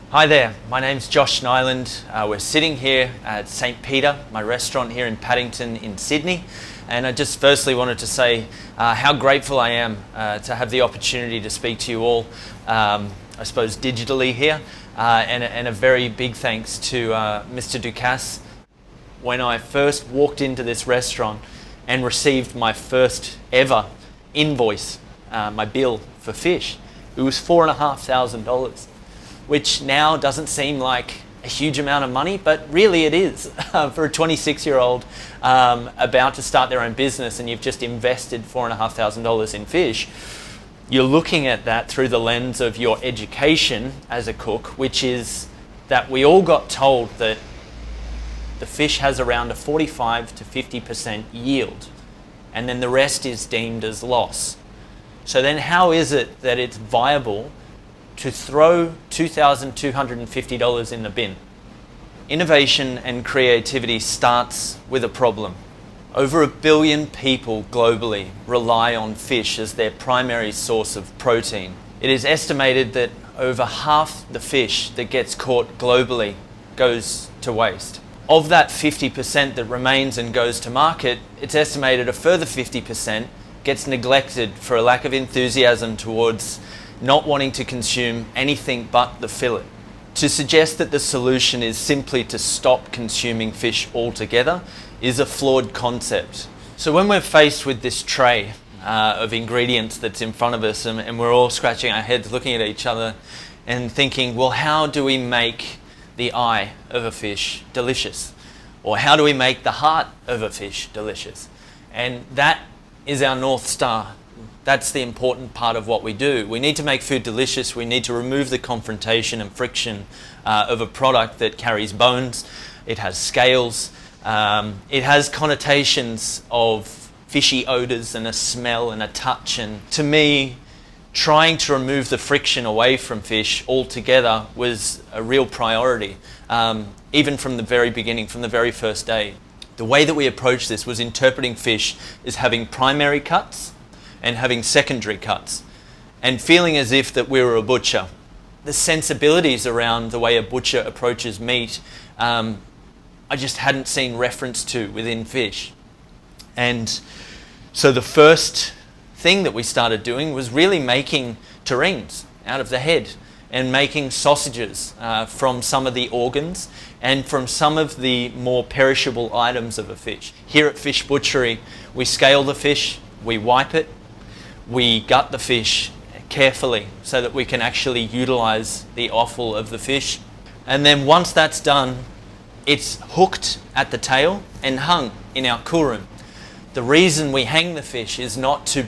Hi there, my name's Josh Niland. We're sitting here at St. Peter, my restaurant here in Paddington in Sydney. And I just firstly wanted to say how grateful I am to have the opportunity to speak to you all, I suppose digitally here. And a very big thanks to Mr. Ducasse. When I first walked into this restaurant and received my first ever invoice, my bill for fish, it was $4,500. Which now doesn't seem like a huge amount of money, but really it is for a 26-year-old about to start their own business, and you've just invested $4,500 in fish. You're looking at that through the lens of your education as a cook, which is that we all got told that the fish has around a 45 to 50% yield, and then the rest is deemed as loss. So then how is it that it's viable to throw $2,250 in the bin? Innovation and creativity starts with a problem. Over 1 billion people globally rely on fish as their primary source of protein. It is estimated that over half the fish that gets caught globally goes to waste. Of that 50% that remains and goes to market, it's estimated a further 50% gets neglected for a lack of enthusiasm towards not wanting to consume anything but the fillet. To suggest that the solution is simply to stop consuming fish altogether is a flawed concept. So when we're faced with this tray of ingredients that's in front of us, and we're all scratching our heads looking at each other and thinking, well, how do we make the eye of a fish delicious? Or how do we make the heart of a fish delicious? And that is our North Star. That's the important part of what we do. We need to make food delicious. We need to remove the confrontation and friction of a product that carries bones. It has scales. It has connotations of fishy odors and a smell and a touch. And to me, trying to remove the friction away from fish altogether was a real priority, even from the very beginning, from the very first day. The way that we approached this was interpreting fish as having primary cuts and having secondary cuts, and feeling as if that we were a butcher. The sensibilities around the way a butcher approaches meat, I just hadn't seen reference to within fish. And so the first thing that we started doing was really making terrines out of the head and making sausages from some of the organs and from some of the more perishable items of a fish. Here at Fish Butchery, we scale the fish, we wipe it, we gut the fish carefully so that we can actually utilize the offal of the fish. And then once that's done, it's hooked at the tail and hung in our cool room. The reason we hang the fish is not to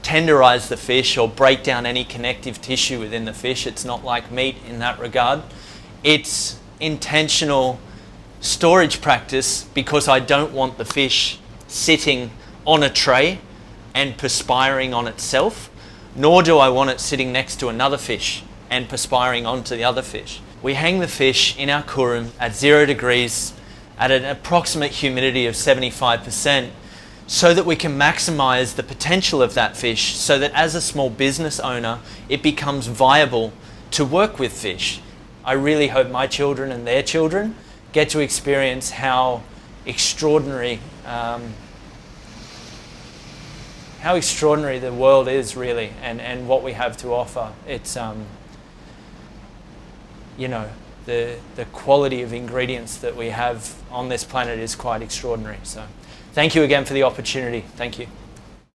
tenderize the fish or break down any connective tissue within the fish. It's not like meat in that regard. It's intentional storage practice because I don't want the fish sitting on a tray and perspiring on itself, nor do I want it sitting next to another fish and perspiring onto the other fish. We hang the fish in our cool room at 0 degrees at an approximate humidity of 75% so that we can maximize the potential of that fish, so that as a small business owner, it becomes viable to work with fish. I really hope my children and their children get to experience how extraordinary the world is, really, and what we have to offer. It's the quality of ingredients that we have on this planet is quite extraordinary. So thank you again for the opportunity. Thank you.